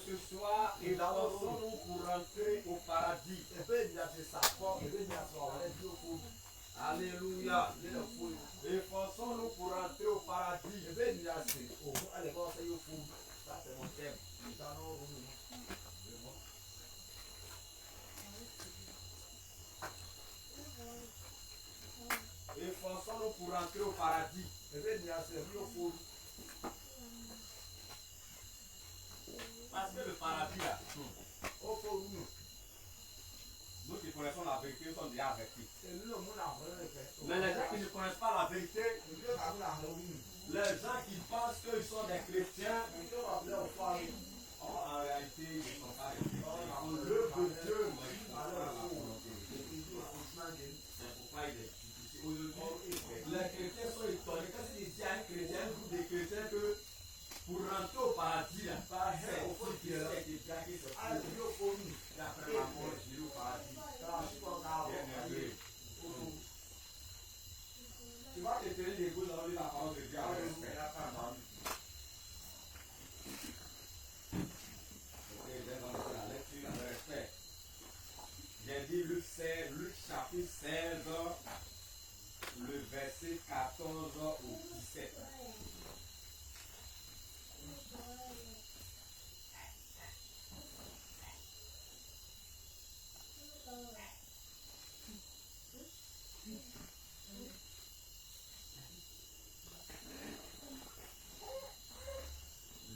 ce soir, efforçons-nous pour rentrer au paradis. Alléluia. Efforçons-nous pour rentrer au paradis. Ça, c'est mon thème. Efforçons-nous pour rentrer au paradis. Parce que le paradis là, nous qui connaissons la vérité sommes déjà avertis. Mais les gens qui ne connaissent pas la vérité, les gens qui pensent qu'ils sont des chrétiens, en réalité, ils ne sont pas chrétiens. L'œuvre de Dieu, c'est pourquoi il est difficile. Aujourd'hui, les chrétiens sont étonnés. Quand ils disent à un chrétien, un groupe de chrétiens, que pour rentrer au paradis, c'est au fond qui a été braqué, c'est pour après la mort, j'irai au paradis. Tu vas te tenir les gauches dans la parole de Dieu. J'ai dit Luc chapitre 16, le verset 14 au 17.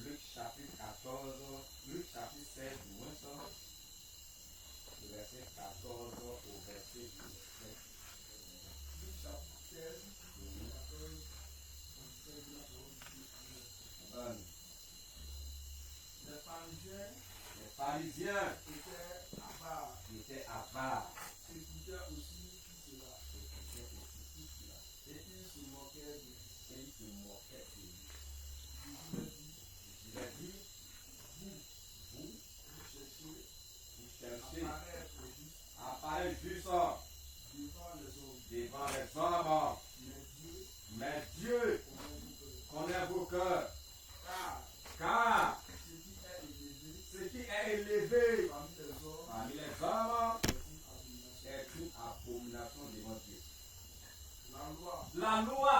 Luc chapitre 14, Luc chapitre 16, du moins ça, le verset 14 au verset 17. Luc chapitre 16, les pharisiens étaient avares. Et ils se moquaient de lui. Il a dit, vous cherchez à paraître juste devant les hommes. Mais Dieu connaît vos cœurs. Car ce qui est élevé parmi les hommes est une abomination devant Dieu. La loi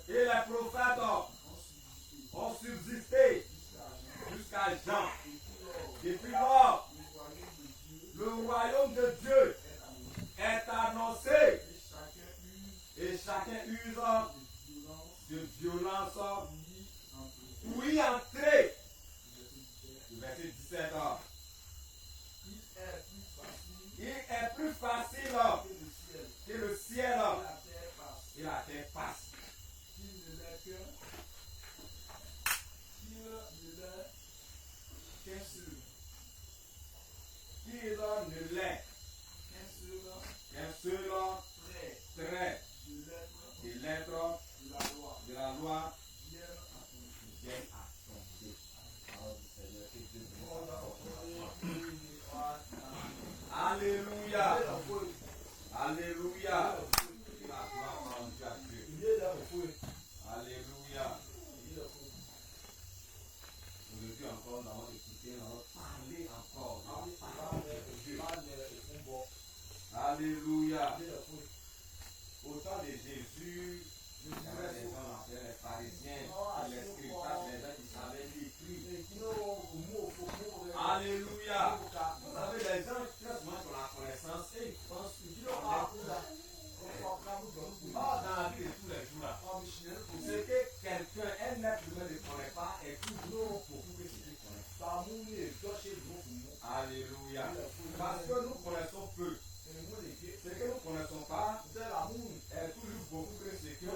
et les prophètes ont subsisté jusqu'à Jean. Depuis lors, le royaume de Dieu est annoncé et chacun use de violence pour y entrer. Verset 17. Il est plus facile que le ciel et la terre passent. Qu'il ne l'est qu'un seul trait de l'être de la loi vienne à tomber. Parole du Seigneur, que Dieu bénisse. Alléluia. Alléluia. Que la gloire soit rendue à Dieu. Alléluia. Aujourd'hui encore, nous allons écouter, nous allons parler encore de la parole de Dieu. Alléluia. Au temps de Jésus, il y avait des gens appelés les pharisiens, les scribes, les gens qui savaient écrire. Alléluia. Vous savez, les gens très souvent qui ont la connaissance et ils pensent que Dieu dans la vie de tous les jours là. Ce que quelqu'un, un être humain ne connaît pas est plus gros beaucoup que ce qu'il connaît. Alléluia. Parce que nous connaissons peu. Ce que nous ne connaissons pas est toujours beaucoup que ce que nous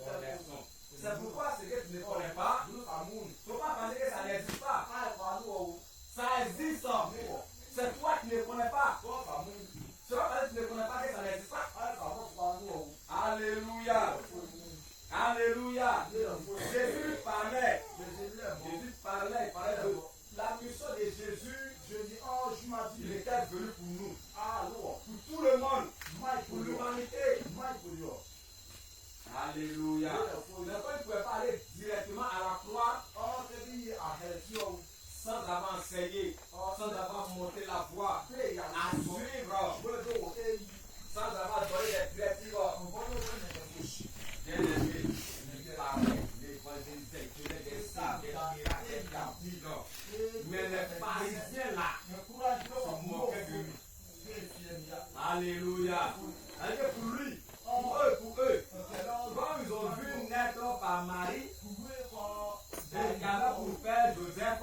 connaissons. C'est pourquoi ce que tu ne connais pas, il ne faut pas penser que ça n'existe pas. Ça existe. C'est toi qui ne connais pas. C'est pas parce que tu ne connais pas que ça n'existe pas. Alléluia. Alléluia. Jésus parlait. Jésus parlait de la mission de Jésus. Il était venu pour nous. Pour tout le monde. Pour l'humanité. Alléluia. Mais quand il ne pouvait pas aller directement à la croix sans s'asseyer, sans avoir monté la voix, à suivre, sans avoir donné des directives. Bien aimé, l'évangélisation, des signes, des miracles, des guérisons. Mais les pharisiens là, se moquaient de lui. Alléluia. C'est pour lui, pour eux. Quand ils ont vu naître par Marie, et Gala pour faire Joseph,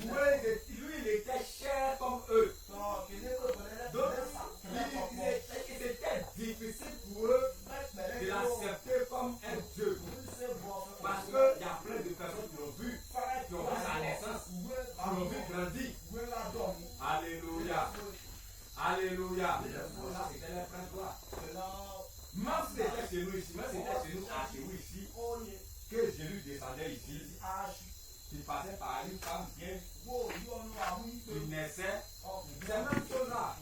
lui il était cher comme eux. Donc c'était difficile pour eux de l'accepter comme un Dieu. Parce qu'il y a plein de personnes qui l'ont vu, qui ont vu sa naissance, qui l'ont vu grandir. Alléluia. Alléluia. Ça c'était les princes. Même si c'était chez nous ici, même si c'était chez nous, chez vous ici, que Jésus descendait ici, il passait par une femme bien, il naissait, c'est la même chose là.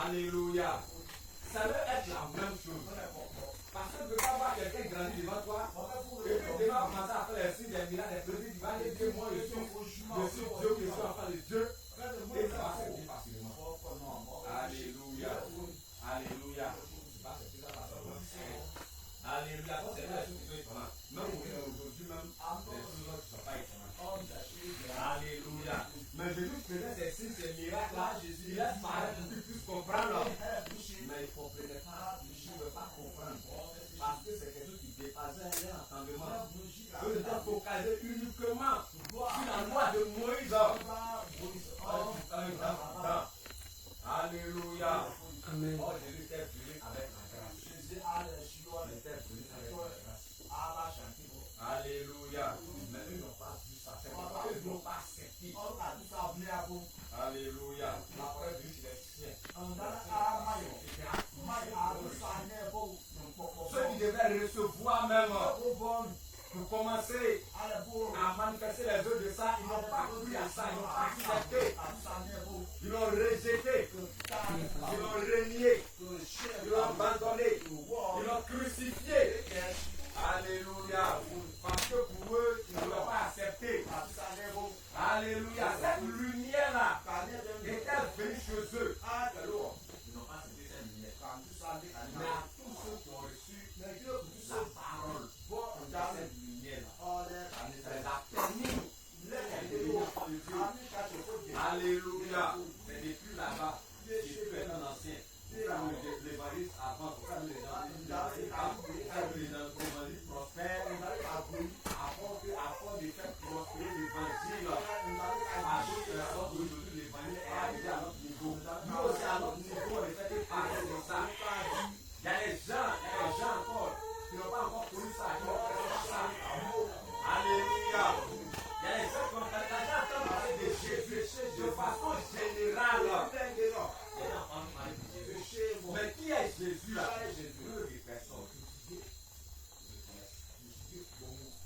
Alléluia. Ça doit être la même chose. Parce que tu ne peux pas voir quelqu'un grandir devant toi, et puis tu vas commencer à faire les signes des miracles, des prédits, tu vas dire moi je suis Dieu, je suis enfant de Dieu, et ça va se dire facilement. Alléluia. Alléluia. Alléluia. C'est la chose qui est étonnante. Même aujourd'hui, même, les choses ne sont pas étonnantes. Alléluia. Mais Jésus faisait ces signes, ces miracles-là, Jésus laisse paraître pour qu'ils puissent comprendre. Mais ils ne comprenaient pas, ils ne pouvaient pas comprendre. Parce que c'est quelque chose qui dépassait leur entendement. Eux étaient focalisés uniquement sur la loi de Moïse. Alléluia. Amen. Oh, Jésus était venu avec la grâce. Jésus était venu avec la grâce. Alléluia. Mais eux n'ont pas vu ça. C'est pourquoi eux n'ont pas accepté. Alléluia. La preuve du silencieux. Ceux qui devaient recevoir même pour commencer à manifester les œuvres de ça, ils n'ont pas cru à ça, ils n'ont pas accepté. Ils l'ont rejeté, ils l'ont renié, ils l'ont abandonné, ils l'ont crucifié. Alléluia. Parce que pour eux, ils ne l'ont pas accepté. Alléluia. Cette lumière-là était venue chez eux. Ils n'ont pas accepté cette lumière. Mais à tous ceux qui ont reçu la parole de cette lumière-là, ça les a permis de devenir enfants de Dieu. Alléluia. Mais depuis là-bas, Jésus est un ancien. L'évangile avant, pour faire les l'évangile prospère, afin de faire prospérer l'évangile à d'autres personnes. Aujourd'hui, l'évangile est arrivé à notre niveau. Nous aussi, à notre niveau, on est fait parler de ça. Il y a des gens encore qui n'ont pas encore connu ça, qui n'ont pas fait ça. Alléluia. Il y a des gens qui ont entendu parler de Jésus de façon générale. Mais qui est Jésus là? Peu de personnes.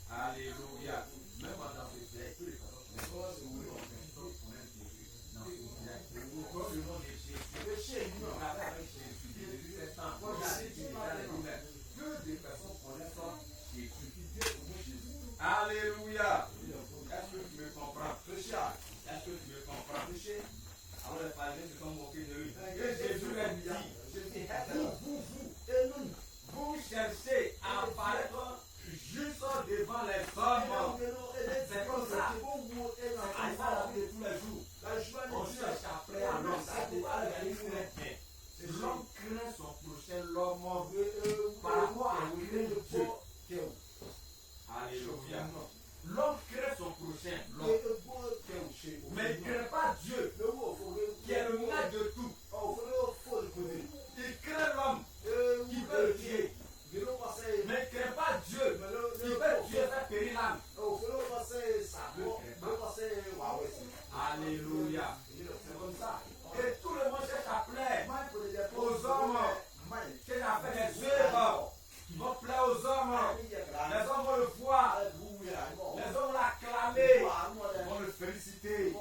Alléluia. Même dans ce siècle, peu de personnes connaissent le nom de Jésus. On avait avec Jésus. Jésus est sans peu de personnes connaissent Jésus. Alléluia. Est-ce que tu me comprends? Est-ce que tu me comprends? Alors les pharisiens se sont moqués de lui. Et Jésus leur dit, vous cherchez à apparaître juste devant les hommes. C'est comme ça. C'est ça la vie de tous les jours. On cherche après à l'homme. L'homme craint son prochain, l'homme par rapport à Dieu. Alléluia. L'homme craint son prochain, mais il ne craint pas Dieu, qui est le maître de tout. Il craint l'homme qui veut le tuer, mais il ne craint pas Dieu qui veut tuer, faire périr l'âme. Alléluia. C'est comme ça. Et tout le monde cherche à plaire aux hommes, cherche à faire des œuvres qui vont plaire aux hommes. Les hommes vont le voir. Les hommes l'acclamer, ils vont le féliciter.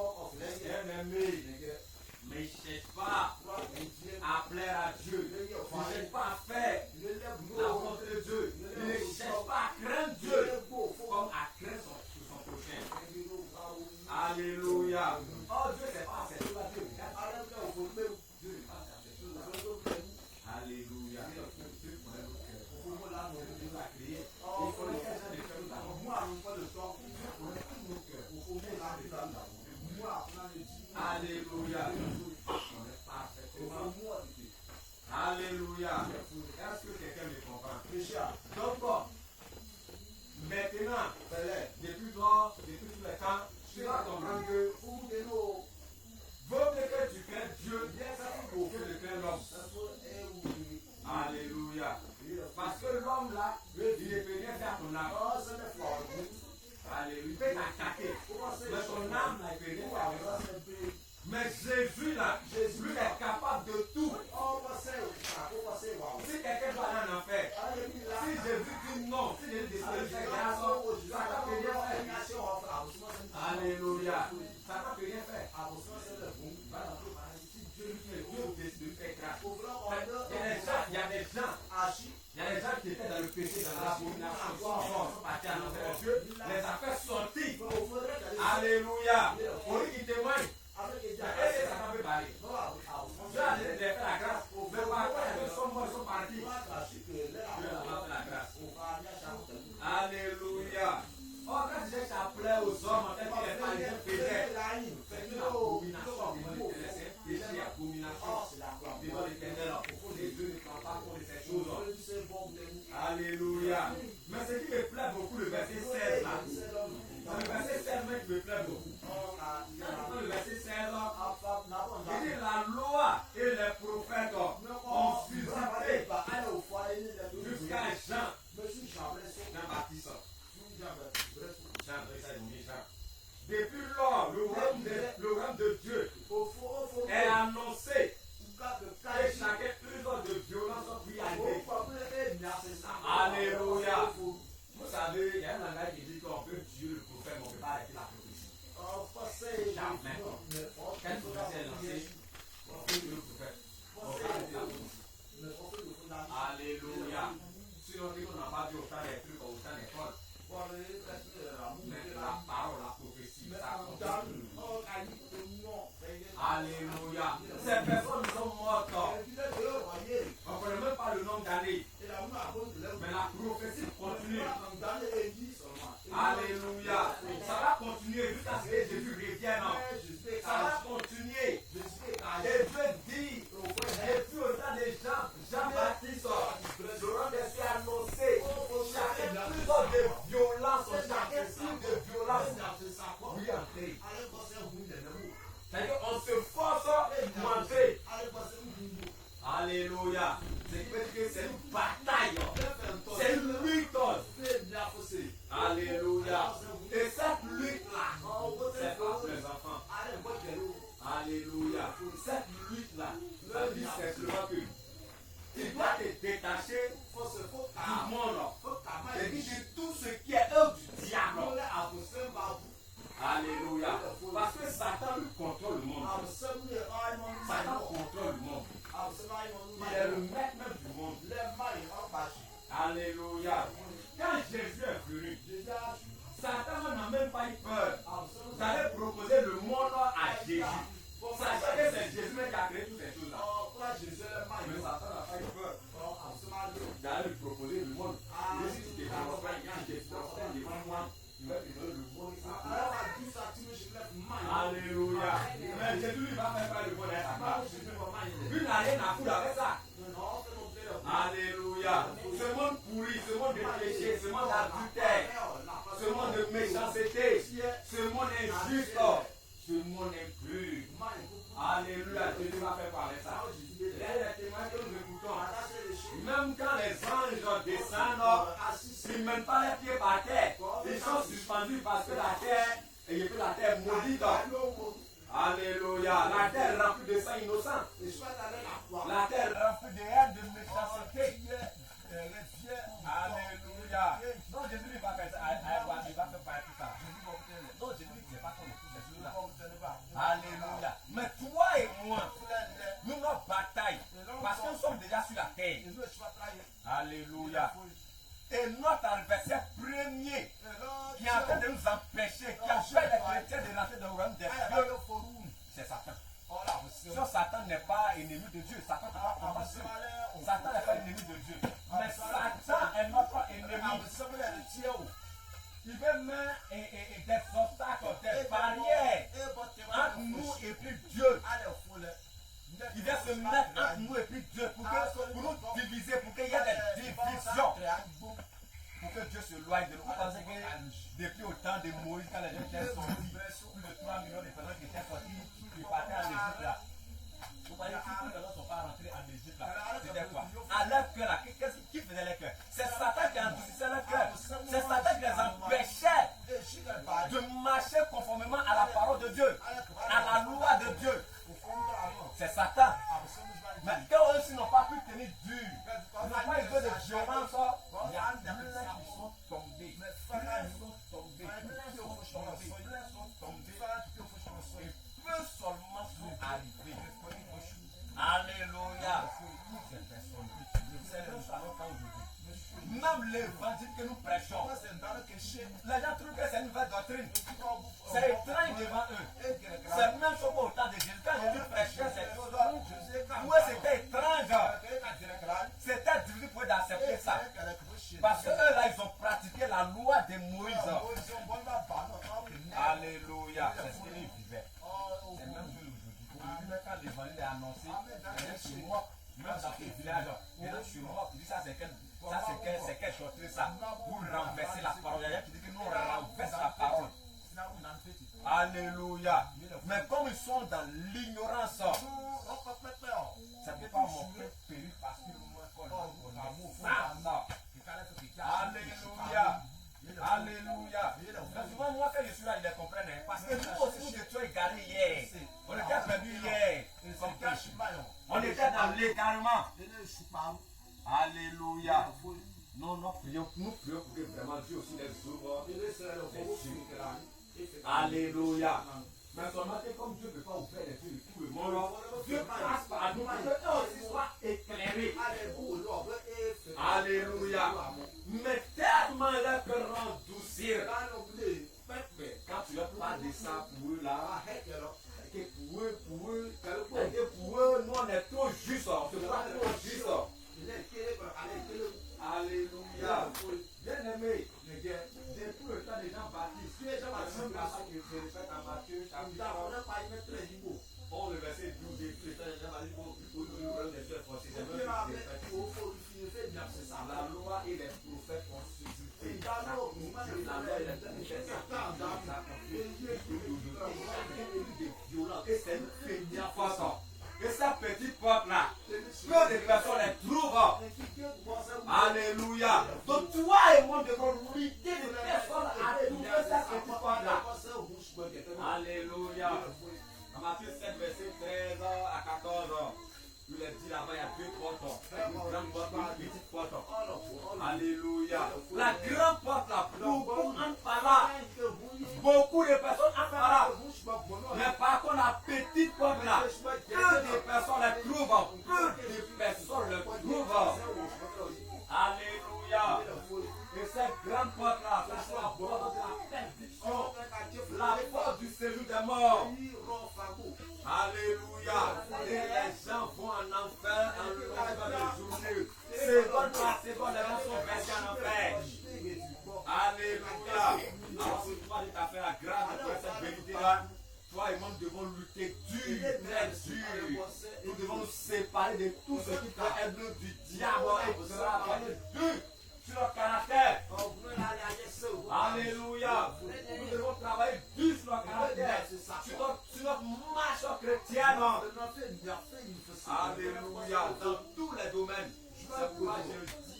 Bien-aimé, mais il ne cherche pas à plaire à Dieu. Il ne cherche pas à faire la volonté de Dieu. Il ne cherche pas à craindre Dieu comme à craindre son prochain. Alléluia. Donc, maintenant, depuis lors, depuis tout le temps, tu vas comprendre que vaut mieux que tu crains Dieu que de craindre l'homme. Alléluia. Parce que l'homme là, il ne peut rien faire ton âme. Alléluia. Il peut t'attaquer. Mais ton âme là, il peut rien faire. Mais Jésus là, lui est capable de tout. Si quelqu'un doit aller en enfer, si Jésus dit non, si Jésus dit grâce, ça ne peut rien faire. Alléluia. Ça ne peut rien faire. Il y a des gens qui étaient dans le péché, dans l'abomination, qui sont partis en enfer. Dieu les a fait sortir. Alléluia. Pour lui qui témoigne. Et ça ne peut pas aller. Dieu a donné la grâce. Mais par contre, ils sont morts, ils sont partis. Dieu a fait la grâce. Alléluia. Oh, quand Dieu s'appelait aux hommes, en fait, que les pharisiens faisaient, c'est une abomination devant l'éternel. Péché et abomination devant l'éternel. Les deux ne prennent pas compte de ces choses. Alléluia. Mais ce qui me plaît beaucoup, le verset 16 là. Le verset 16 qui me plaît beaucoup. Le verset 16 il dit la loi et les prophètes ont suscité jusqu'à Jean Baptiste. Depuis lors, le royaume de Dieu est annoncé et chacun use de violence puis arriver. Alléluia. Vous savez, il y a un langage qui dit qu'on peut tuer le prophète, mais on ne peut pas arrêter la prophétie. Jamais. Quand le prophète est lancé, on peut tuer le prophète. On peut arrêter la prophétie. Alléluia. Si on dit qu'on n'a pas vu autant des trucs, autant des folles. Mais la parole, la prophétie, ça continue. Alléluia. Ces personnes sont mortes. On ne connaît même pas le nombre d'années. Mais la prophétie continue. Alléluia. Ça va continuer jusqu'à ce que Jésus revienne. Ça va continuer. Et Dieu dit, et puis au temps des Jean-Baptiste, le roi des cieux annoncé, chacun plus de violence, chacun plus de violence. Oui, entrer. C'est-à-dire qu'on se force pour entrer. Alléluia. Ce qui veut dire que c'est une bataille. C'est une lutte. Alléluia. Et cette lutte-là, c'est pas pour les enfants. Alléluia. Cette lutte-là, ça dit simplement que tu dois te détacher du monde. C'est-à-dire de tout ce qui est œuvre du diable. Alléluia. Parce que Satan lui contrôle le monde. Satan contrôle le monde. Il est le maître même du monde. Alléluia. Quand Jésus est venu, Satan n'a même pas eu peur. Il allait proposer le monde à Jésus. Sachant que c'est Jésus qui a créé toutes ces choses-là. Mais Satan n'a pas eu peur. Il allait lui proposer le monde. Et si tu te prospères, quand tu te prospères devant moi, il va te donner le monde. Alléluia. Mais Jésus lui va faire le monde à sa part. Lui n'a rien à foutre avec ça. Alléluia. Ce monde pourri, ce monde de péché, ce monde d'adultère, ce monde de méchanceté, ce monde injuste, ce monde impur. Alléluia. Jésus va faire parler ça. Les témoins que nous écoutons, même quand les anges descendent, ils ne mettent pas les pieds par terre. Ils sont suspendus parce que la terre, et puis la terre maudite. Alléluia. La terre remplie de sang innocent. La terre remplie de haine, de méchanceté. Alléluia. Non, Jésus ne va pas faire ça. Il va faire partie de ça. Non, Jésus ne fait pas comme ces choses-là. Alléluia. Mais toi et moi, nous notre bataille. Parce que nous sommes déjà sur la terre. Alléluia. Et notre adversaire premier qui est en train de nous empêcher, qui empêche les chrétiens de rentrer dans le royaume des cieux, c'est Satan. Si Satan n'est pas ennemi de Dieu, Satan n'est pas combattu. Satan n'est pas ennemi de Dieu. Mais Satan est notre ennemi. Il veut mettre des obstacles, des barrières entre nous et puis Dieu. Il vient se mettre entre nous et puis Dieu pour nous diviser, pour qu'il y ait des divisions. pour que Dieu se loigne de nous. Vous pensez que depuis au temps de Moïse, quand les gens étaient sortis, plus de 3 millions de personnes qui étaient sorties, qui partaient en Égypte là. Vous voyez, si les gens ne sont pas rentrés en Égypte là, c'était quoi? À leur cœur là, qui faisait les cœurs? C'est Satan qui endurcissait leur cœur. C'est Satan qui les empêchait de marcher conformément à la parole de Dieu, à la loi de Dieu. C'est Satan. Mais quand eux n'ont pas pu tenir dur, ils n'ont pas eu de violence, il y a plein qui sont tombés. Plein sont tombés. Et peu seulement sont arrivés. Alléluia. Même l'évangile que nous prêchons, les gens trouvent que c'est une nouvelle doctrine. C'est étrange devant eux. C'est la même chose au temps de Jésus. Quand Jésus prêchait cette chose, pour eux c'était étrange. C'était difficile pour eux d'accepter ça. Parce que eux là, ils ont pratiqué la loi de Moïse. Alléluia. C'est ce qu'ils vivaient. C'est même aujourd'hui. Quand l'évangile est annoncé, les gens se moquent. Même dans les villages, les gens se moquent. Ils disent ça, c'est quelle chose ça. Vous renversez la parole. Il y a qui dit que nous renversons la parole. Alléluia. Mais comme ils sont dans l'ignorance, ça ne peut pas montrer périr parce qu'ils nous Alléluia. Alléluia. Souvent, moi, quand je suis là, ils ne comprennent pas. Parce que nous aussi, nous étions égarés hier. On était perdus hier. On était dans l'égarement. Alléluia. Non, nous prions pour que vraiment Dieu aussi les ouvre. Alléluia. Mais seulement que comme Dieu ne peut pas ouvrir les yeux de tout le monde, Dieu passe par nous pour que eux aussi soient éclairés. Alléluia. Mais tellement leur cœur endoucir. Quand tu leur parles de ça pour eux là, que pour eux, nous on est trop juste. On se croit trop juste. Alléluia. Bien aimé, depuis le temps des gens baptisés, si les gens baptisés par ça qui se répètent en Matthieu, on le verset 12 et plus, les gens baptisés pour nous rendre des choses forcées. La loi et les prophètes ont suscité. La loi et les prophètes et c'est une première façon. Et cette petite porte-là, peu de personnes les trouvent. Alléluia. Donc toi et moi devons lutter de personnes à trouver cette petite porte-là. Alléluia. Dans Matthieu 7, verset 13 à 14, il est dit là-bas, il y a deux portes. Une grande porte, une petite porte. Alléluia. La grande porte là, beaucoup entrent par là. Beaucoup de personnes entrent par là. Mais par contre, la petite porte là, peu de personnes la trouvent. Peu de personnes le trouvent. Alléluia. Et cette grande porte là, c'est la porte de la perdition. La porte du séjour des morts. Alléluia. Et les gens vont en enfer en longueur de journée. Seconde par seconde, les gens sont versés en enfer. Alléluia. Alors si toi tu as fait la grâce de cette vérité-là, toi et moi nous devons lutter dur, très dur. Nous devons nous séparer de tout ce qui peut être du diable et travailler dur sur notre caractère. Alléluia. Nous devons travailler dur sur notre caractère, sur notre marche chrétienne. Alléluia. Dans tous les domaines. C'est pourquoi je dis,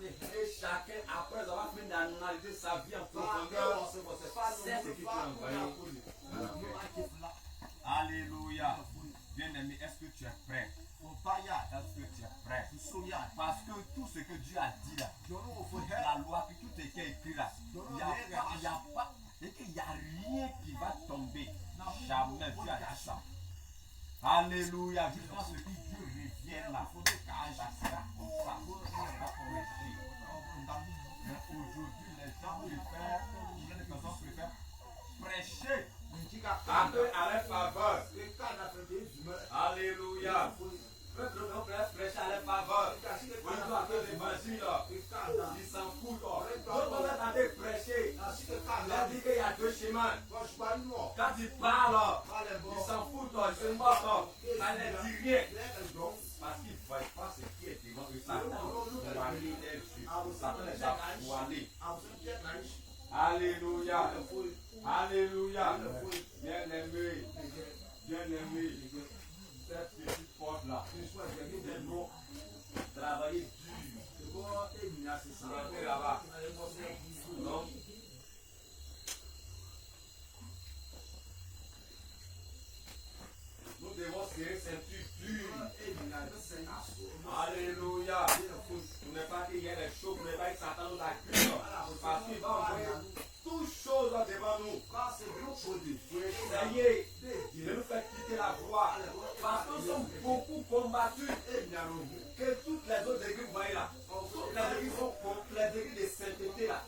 et chacun, après avoir fini d'analyser sa vie en profondeur, c'est ce qui peut envoyer. Alléluia. Bien-aimé, est-ce que tu es prêt? Est-ce que tu es prêt? Parce que tout ce que Dieu a dit là, la loi, tout ce qui est écrit là, il n'y a pas, et qu'il n'y a rien qui va tomber. Jamais Dieu a dit ça. Alléluia. Jusqu'à ce que Dieu revienne là, ça sera comme ça. Mais aujourd'hui, les gens préfèrent, les personnes préfèrent prêcher à leur faveur. Alléluia. Prêcher à leur faveur. On doit faire l'évangile. Ils s'en foutent. D'autres vont aller prêcher. Ils disent qu'il y a deux chemins. Quand ils parlent, ils s'en foutent. Ils se moquent. Ça ne dit rien. Parce qu'ils ne voient pas ce qui est devant eux. Satan les a voilés. aller. Alléluia. Alléluia. Bien-aimé. Bien-aimé. Cette petite porte-là. C'est bon. Travailler dur. Rentrer là-bas. Donc, nous devons serrer ceinture dure. Alléluia. Vous n'êtes pas qu'il y ait des choses, vous n'êtes pas que Satan nous accuse. Parce qu'il va envoyer toutes choses devant nous. Essayez de nous faire quitter la voie. Parce que nous sommes beaucoup combattus. Que toutes les autres églises, vous voyez là, toutes les églises sont les églises de sainteté là,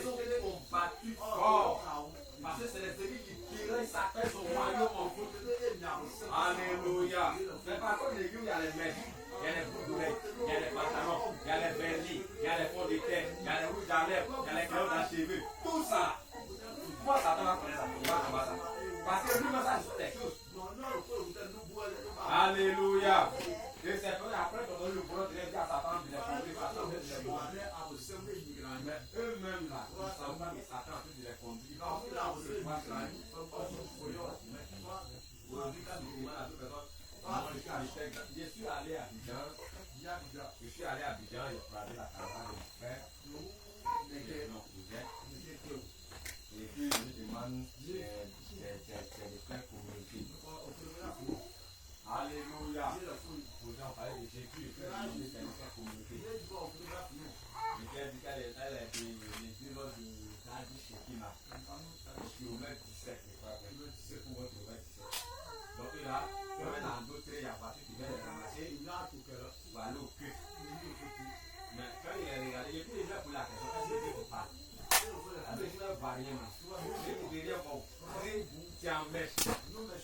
sont combattues fort. Parce que c'est les églises qui tirent Satan son royaume en foot. Alléluia. Mais par contre, l'église où il y a les maîtres, il y a les boudoulets, il y a les pantalons, il y a les berlines, il y a les fonds de tête, il y a les rouges à lèvres, il y a les crayons dans les cheveux. Tout ça. Moi, Satan va connaître ça. Il va comment ça. Parce que lui, ça, c'est des choses. Alléluia. Et c'est vrai, après, quand on le boulot, il dit à Satan, il est conduit, Satan, il est conduit. Mais eux-mêmes, là, ils ne savent pas que Satan, il est conduit. Je suis allé à Abidjan. Je suis allé à Abidjan, j'ai frappé la campagne de mon frère. Non, et puis, je me demande des frères communiqués. Alléluia. Vous en parlez de Jésus, les frères communiqués. Le frère dit qu'elle a été lors du Nadi Shekina. Kilomètre 17, je crois. C'est pour votre kilomètre 17. Donc là, comme elle a un d'autres, il y a une voiture qui vient les ramasser. Il va aller au cul. Mais quand il est regardé, il est plus déjà pour la question. Est-ce que Dieu parle? Avec une variété, je ne dis rien bon. Tu en mèches.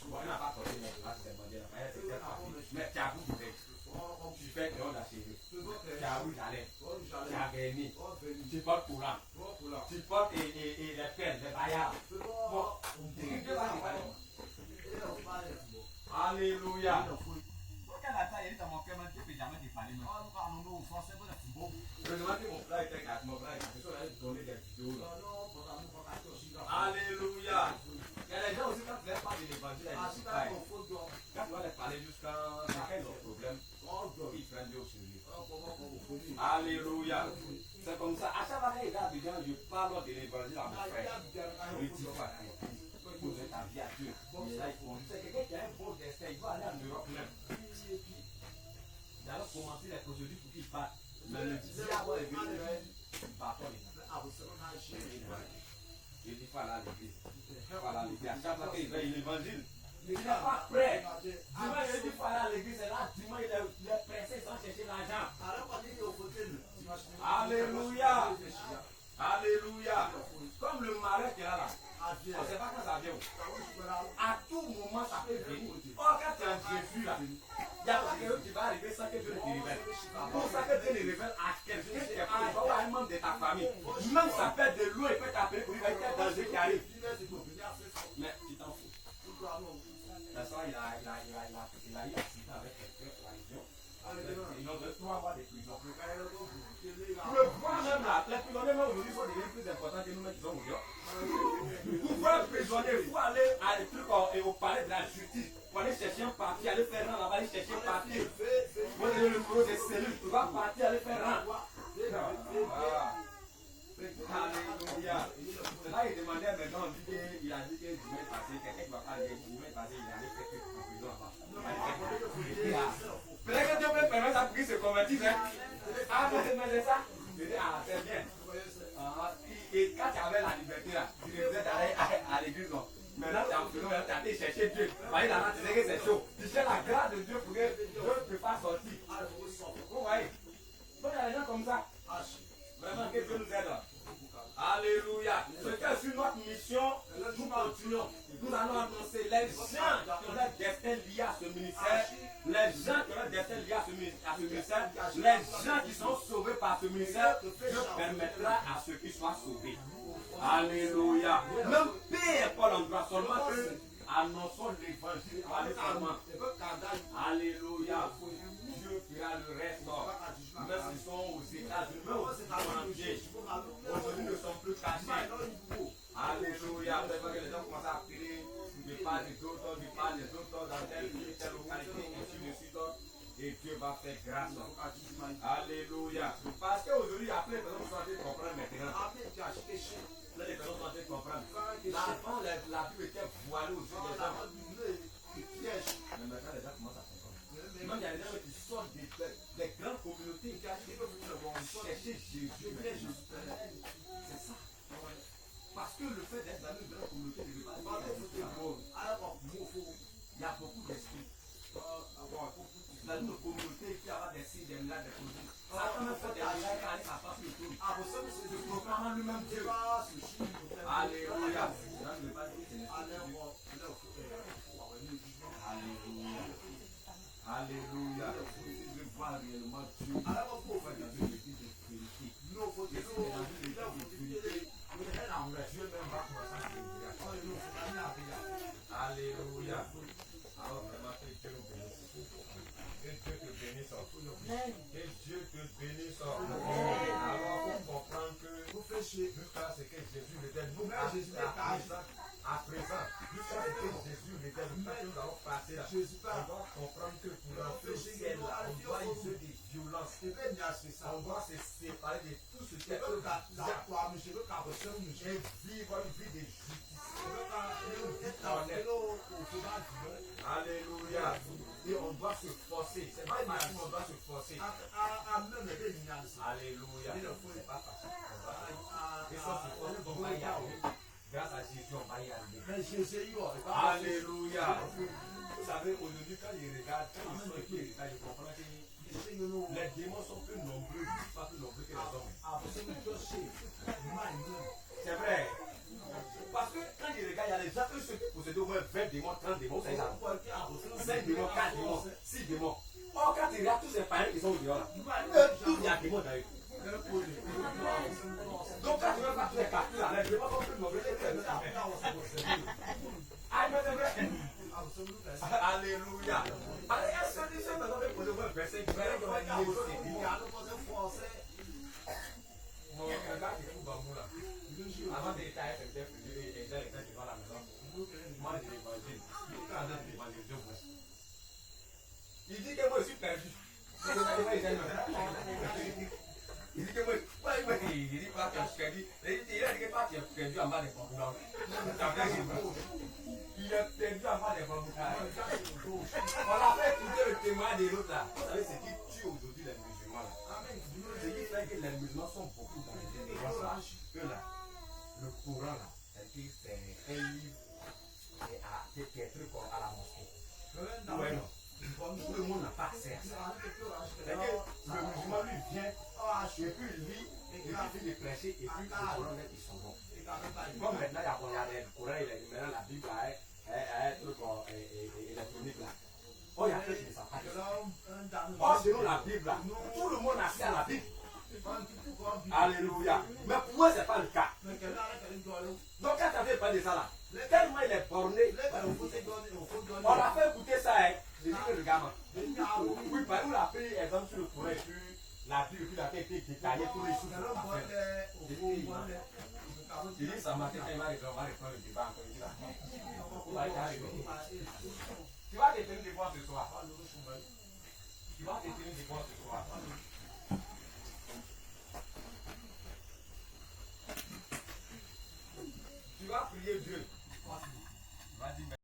On n'a pas porté les places, c'est bon, mais tu as beaucoup de tu fais que on a chéri. Tu as rouge à lèvres. Tu as vernis. Tu portes courant. Tu portes les perles, les baillards. Bon, Dieu va te parler. Alléluia. Je me demande que mon frère était avec mon frère. Je suis allé donner des vidéos. Alléluia. Il y a des gens aussi quand tu leur parles de l'évangile, quand tu vas les parler jusqu'à quel problème, ils prennent Dieu au sérieux. Alléluia. C'est comme ça. À chaque fois qu'il y a des gens, je parle de l'évangile à mon frère. Je lui dis quoi? Poser ta vie à Dieu. C'est quelqu'un qui a un beau destin, il va aller en Europe même. Il allait commencer les procédures pour qu'il parte. Mais le diable est venu il part pas les gens. Je dis pas là l'église. Voilà l'église. À chaque fois qu'il veut l'évangile, il n'est pas prêt. Dimanche, il dit pas à l'église, c'est là, dimanche, il est pressé sans chercher l'argent. Alléluia. Alléluia. Comme le marais qui est là. On ne sait pas quand ça vient. À tout moment, ça peut venir. Or, quand tu es en Jésus, là, il n'y a pas quelque chose qui va arriver sans que Dieu te révèle. Pour ça que Dieu le révèle à quelqu'un qui est pas ou à un membre de ta famille. Même ça peut être de l'eau, il peut t'appeler pour lui dire qu'il y a un danger qui arrive. Mais tu t'en fous. C'est ça, il a eu un accident avec quelqu'un pour la région. Ils ont 3 mois de prison. Le voir même là, les prisonniers même aujourd'hui sont devenus plus importants que nous-mêmes qui sommes aujourd'hui. Pour voir un prisonnier, il faut aller à au palais de la justice. Pour aller chercher un papier, aller faire rang là-bas, aller chercher un papier. Vous avez le numéro des cellules, tu vas partir, aller faire rang. Alléluia. C'est là qu'il demandait maintenant, il a dit que dimanche passé, quelqu'un qui va pas dire dimanche passé, il allait faire quelque chose en prison là-bas. Peut-être que Dieu peut permettre ça pour qu'il se convertisse. Ah, mais c'est ça. Je dis, ah, c'est bien. Et quand tu avais la liberté là, tu devais aller à l'église. Maintenant, tu as en prison, tu as été chercher Dieu. Voyez là, tu sais que c'est chaud. Tu cherches la grâce de Dieu pour que Dieu te fasse sortir. Vous voyez? Donc, il y a des gens comme ça. Vraiment, que Dieu nous aide. Alléluia. C'est sur notre mission, nous continuons. Nous allons annoncer les gens qui ont leur destin lié à ce ministère, les gens qui ont leur destin lié à ce ministère, les gens qui sont sauvés par ce ministère, Dieu permettra à ceux qui soient sauvés. Alléluia. Même pire pas l'endroit, seulement que annonçons l'évangile. Alléluia. Dieu dira le reste. Même s'ils sont aux États-Unis, même aux États-Unis, aujourd'hui ne sont plus cachés. Alléluia. Vous savez que les gens commencent à appeler du pas des autres, dans telle ville, telle localité, ainsi de suite. Et Dieu va faire grâce. Alléluia. Parce qu'aujourd'hui, après, les personnes sont en train de comprendre maintenant. Là, les personnes sont en train de comprendre. Avant, la Bible était voilée aux yeux des gens. Mais maintenant, les gens commencent à comprendre. Même il y a des gens qui sortent des grandes communautés qui vont chercher Jésus. C'est ça. Parce que le fait d'être dans une grande communauté ne veut pas dire que il y a beaucoup d'esprits. Dans une communauté qui a des signes, des miracles, des produits. Ça a quand même fait des miracles quand ça passe le tour. Le proclamant lui-même Dieu. Alléluia. Alléluia. Alléluia. Je vois réellement Dieu. Alors, il faut faire dans une église de vérité. Non, il faut dire que dans une église de vérité, Dieu même va commencer à se. Alléluia. Alors, vraiment, que Dieu nous bénisse. Que Dieu te bénisse. Que Dieu te bénisse. Alors, il faut comprendre que jusqu'à ce que Jésus revienne, nous, à présent, jusqu'à ce que Jésus revienne, nous allons passer là. On doit comprendre que pour entrer au ciel, on doit user des violences. On doit se séparer de tout ce qui est et vivre une vie de justice. Alléluia. Et on doit se forcer. C'est pas facile, on doit se forcer. Alléluia. C'est pas facile. Et ça, c'est force. On va y arriver. Grâce à Jésus, on va y arriver. Alléluia. Vous savez, aujourd'hui, quand il regarde, je comprends que les démons sont plus nombreux, pas plus nombreux que les hommes. C'est vrai. Parce que quand il regarde, il y a des gens qui possèdent au moins 20 démons, 30 démons, 5 démons, 4 démons, 6 démons. Or, quand il regarde tous ces païens qui sont au dehors là, tous il y a des démons dans eux. Donc, quand tu veux faire tous les calculs là, les démons sont plus nombreux que les hommes. Alléluia. Alors, est-ce que ces personnes peuvent poser au moins 25 avant de l'état FMTF, les gens étaient devant la maison. Moi, je l'imagine. Il dit que moi, je suis perdu. Il dit que moi, il dit pas que je suis perdu. Il a dit que toi, tu es perdu en bas des bambous. Il est perdu en bas des bambous. On a fait écouter le témoin de l'autre là. Vous savez ce qui tue aujourd'hui les musulmans là. Ce qui fait que les musulmans sont beaucoup dans les générations. Que là, le Coran là, c'est un livre qui est écrit à la mosquée. Ouais, non. Tout le monde n'a pas accès à ça. C'est que le musulman lui vient, et puis il lit, et puis il finit de prêcher, et puis le Coran là, ils sont bons. Comme maintenant, il y a le Coran, maintenant la Bible est un truc électronique là. Oh, il y a quelque chose qui ne savent pas. Oh, selon la Bible là, tout le monde a accès à la Bible. Alléluia. Mais pour moi, ce n'est pas le cas. Donc, quand tu avais parlé de ça là, tellement il est borné, on l'a fait écouter ça, hein. J'ai dit que le gamin. Oui, par où il a pris exemple sur le Coran, et puis la Bible, puis il a été détaillé tous les choses. Il dit ça m'a fait tellement de on va reprendre le débat encore. Il dit là. Tu vas te tenir devant ce soir. Tu vas te tenir devant ce soir.